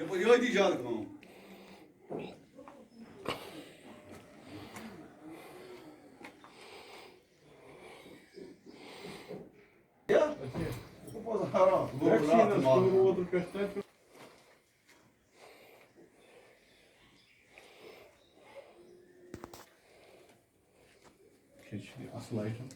Yapıyor diyeceğim onu. Ya, bu fazla haram. Bu rahat mal. Keçli asıl ayırım.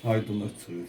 Aydınlık sığır.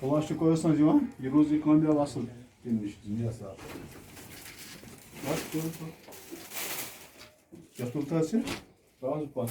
Kulaş koyarsan civan, yıroz yıkan bir asıl gelmiş dünya sağ. Bak koyarsan. Yapıltası. Razı pas.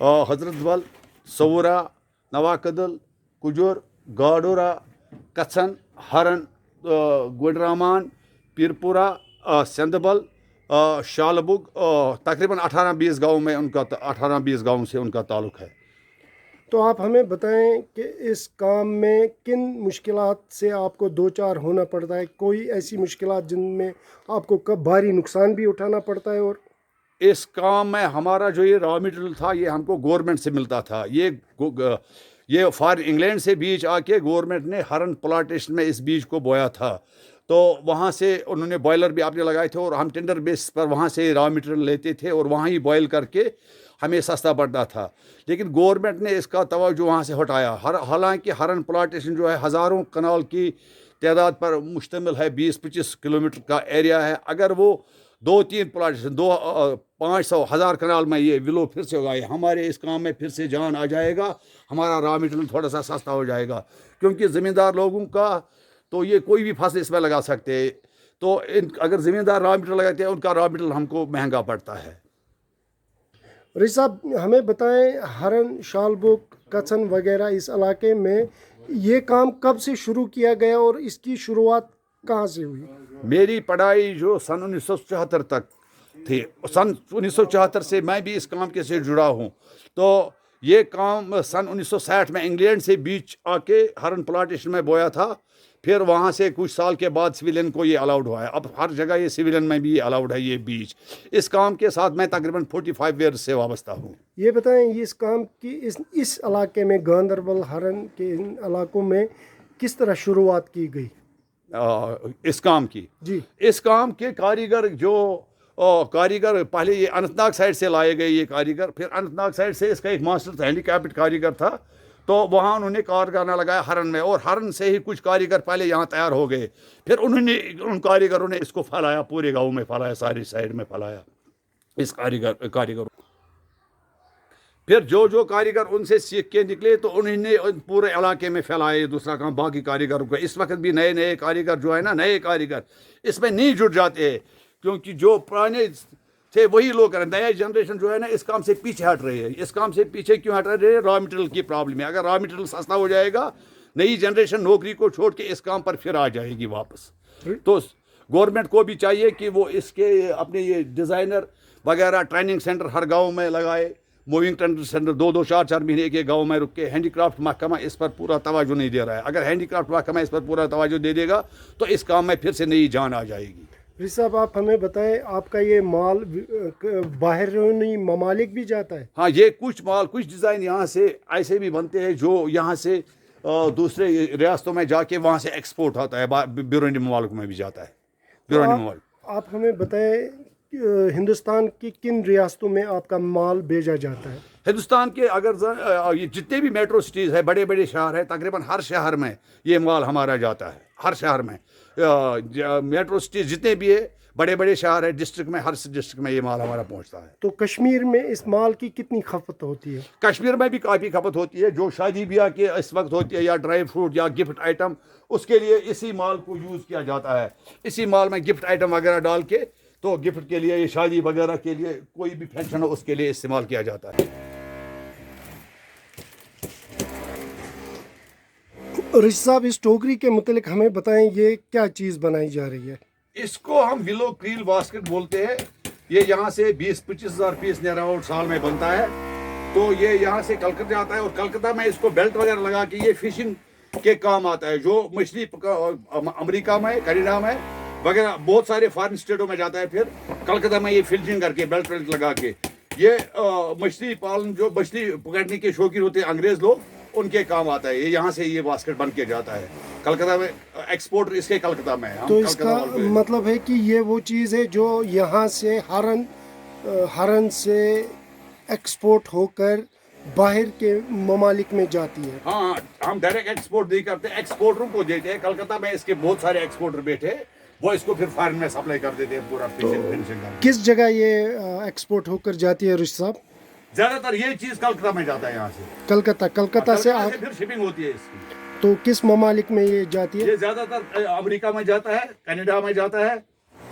حضرت بل, صورہ, نواکدل, کجور, گاڈورہ, کچھن, ہرن, گوڈرامان, پیرپورہ, سندبل, شالبگ, تقریباً 18-20 گاؤں میں ان کا 18-20 گاؤں سے ان کا تعلق ہے. تو آپ ہمیں بتائیں کہ اس کام میں کن مشکلات سے آپ کو دو چار ہونا پڑتا ہے؟ کوئی ایسی مشکلات جن میں آپ کو کب بھاری نقصان بھی اٹھانا پڑتا ہے؟ اور اس کام میں ہمارا جو یہ را مٹیریل تھا یہ ہم کو گورنمنٹ سے ملتا تھا. یہ فارن انگلینڈ سے بیج آ کے گورنمنٹ نے ہرن پلانٹیشن میں اس بیج کو بویا تھا. تو وہاں سے انہوں نے بوائلر بھی اپنے لگائے تھے اور ہم ٹینڈر بیس پر وہاں سے را مٹیریل لیتے تھے اور وہاں ہی بوائل کر کے ہمیں سستا پڑتا تھا. لیکن گورنمنٹ نے اس کا توجہ وہاں سے ہٹایا. حالانکہ ہرن پلانٹیشن جو ہے ہزاروں کنال کی تعداد پر مشتمل ہے, 20-25 کلومیٹر کا ایریا ہے. اگر وہ 2-3 پلانٹیشن 500-1000 کنال میں یہ ولو پھر سے اگائے, ہمارے اس کام میں پھر سے جان آ جائے گا, ہمارا را مٹیریل تھوڑا سا سستا ہو جائے گا. کیونکہ زمیندار لوگوں کا تو یہ کوئی بھی فصل اس میں لگا سکتے ہیں, تو اگر زمیندار را مٹیریل لگاتے ہیں ان کا را مٹیریل ہم کو مہنگا پڑتا ہے. رئیس صاحب ہمیں بتائیں, ہرن, شالبگ, کچھن وغیرہ اس علاقے میں یہ کام کب سے شروع کیا گیا اور اس کی شروعات کہاں سے ہوئی؟ میری پڑھائی جو سن 1974 تک تھی, سن 1974 سے میں بھی اس کام کے سے جڑا ہوں. تو یہ کام سن 1960 میں انگلینڈ سے بیج آ کے ہرن پلانٹیشن میں بویا تھا. پھر وہاں سے کچھ سال کے بعد سویلین کو یہ الاؤڈ ہوا ہے. اب ہر جگہ یہ سویلین میں بھی الاؤڈ ہے یہ بیج. اس کام کے ساتھ میں تقریباً 45 ایئرز سے وابستہ ہوں. یہ بتائیں یہ اس کام کی اس علاقے میں گاندربل, ہرن کے ان علاقوں میں کس طرح شروعات کی گئی اس کام کی؟ جی, اس کام کے کاریگر پہلے یہ اننت ناگ سائڈ سے لائے گئے یہ کاریگر. پھر اننت ناگ سائڈ سے اس کا ایک ماسٹر تھا, ہینڈی کیپڈ کاریگر تھا, تو وہاں انہوں نے کارخانہ لگایا ہرن میں, اور ہرن سے ہی کچھ کاریگر پہلے یہاں تیار ہو گئے. پھر ان کاریگروں نے اس کو پھیلایا, پورے گاؤں میں پھیلایا, ساری سائڈ میں پھیلایا اس کاریگروں. پھر جو کاریگر ان سے سیکھ کے نکلے تو انہوں نے پورے علاقے میں پھیلایا دوسرا کام باقی کاریگروں کو. اس وقت بھی نئے کاریگر جو ہے نا, نئے کاریگر اس میں نہیں جڑ جاتے ہیں, کیونکہ جو پرانے تھے وہی لوگ کریں. نیا جنریشن جو ہے نا اس کام سے پیچھے ہٹ رہی ہے. اس کام سے پیچھے کیوں ہٹ رہے ہیں؟ را مٹیریل کی پرابلم ہے. اگر را مٹیریل سستا ہو جائے گا, نئی جنریشن نوکری کو چھوڑ کے اس کام پر پھر آ جائے گی واپس. تو گورنمنٹ کو بھی چاہیے کہ وہ اس کے اپنے یہ ڈیزائنر وغیرہ ٹریننگ سینٹر ہر گاؤں میں لگائے, موونگ ٹریننگ سینٹر 2-2, 4-4 مہینے کے گاؤں میں رک کے. ہینڈی کرافٹ محکمہ اس پر پورا توجہ نہیں دے رہا ہے. اگر ہینڈی کرافٹ محکمہ اس پر پورا توجہ دے دے گا تو اس کام میں پھر سے نئی جان آ جائے گی. رئیس صاحب آپ ہمیں بتائیں آپ کا یہ مال باہرونی ممالک بھی جاتا ہے؟ ہاں, یہ کچھ ڈیزائن یہاں سے ایسے بھی بنتے ہیں جو یہاں سے دوسرے ریاستوں میں جا کے وہاں سے ایکسپورٹ ہوتا ہے, بیرونی ممالک میں بھی جاتا ہے. بیرونی ممالک آپ ہمیں بتائیں ہندوستان کی کن ریاستوں میں آپ کا مال بھیجا جاتا ہے؟ ہندوستان کے اگر یہ جتنے بھی میٹرو سٹیز ہیں, بڑے شہر ہیں, تقریباً ہر شہر میں یہ مال ہمارا جاتا ہے. ہر شہر میں میٹرو سٹیز جتنے بھی ہے, بڑے شہر ہیں, ڈسٹرکٹ میں, ہر ڈسٹرکٹ میں یہ مال ہمارا پہنچتا ہے. تو کشمیر میں اس مال کی کتنی کھپت ہوتی ہے؟ کشمیر میں بھی کافی کھپت ہوتی ہے. جو شادی بیاہ کے اس وقت ہوتی ہے, یا ڈرائی فروٹ یا گفٹ آئٹم, اس کے لیے اسی مال کو یوز کیا جاتا ہے. اسی مال میں گفٹ آئٹم وغیرہ ڈال کے, تو گفٹ کے لیے, شادی وغیرہ کے لیے, کوئی بھی فنکشن ہو اس کے لیے استعمال کیا جاتا ہے. رشید صاحب اس ٹوکری کے متعلق ہمیں بتائیں یہ کیا چیز بنائی جا رہی ہے؟ اس کو ہم ولو کریل باسکٹ بولتے ہیں. یہ یہاں سے 20-25 ہزار پیس نیر آؤٹ سال میں بنتا ہے. تو یہ یہاں سے کلکتہ جاتا ہے, اور کلکتہ میں اس کو بیلٹ وغیرہ لگا کے یہ فشنگ کے کام آتا ہے. جو مچھلی امریکہ میں, کینیڈا میں وغیرہ بہت سارے فارن اسٹیٹوں میں جاتا ہے. پھر کلکتہ میں یہ فلٹنگ کر کے بیلٹ لگا کے یہ مچھلی پالن, جو مچھلی پکڑنے کے شوقین ہوتے ہیں انگریز لوگ, ان کے کام آتا ہے. یہ یہاں سے یہ باسکٹ بن کے جاتا ہے کلکتہ میں. ایکسپورٹ اس کے کلکتہ میں. تو اس کا مطلب ہے کہ یہ وہ چیز ہے جو یہاں سے ہرن سے ایکسپورٹ ہو کر باہر کے ممالک میں جاتی ہے. ہاں, ہم ڈائریکٹ ایکسپورٹ نہیں کرتے, ایکسپورٹروں کو دیتے ہیں. کلکتہ میں اس کے بہت سارے ایکسپورٹر بیٹھے, وہ اس کو پھر فارن میں سپلائی کر دیتے ہیں پورا فنشنگ. کس جگہ یہ ایکسپورٹ ہو کر جاتی ہے رشید صاحب؟ زیادہ تر یہ چیز کلکتہ میں جاتا ہے. یہاں سے کلکتہ سے پھر شپنگ ہوتی ہے اس کی. تو کس ممالک میں یہ جاتی ہے؟ یہ زیادہ تر امریکہ میں جاتا ہے, کینیڈا میں جاتا ہے,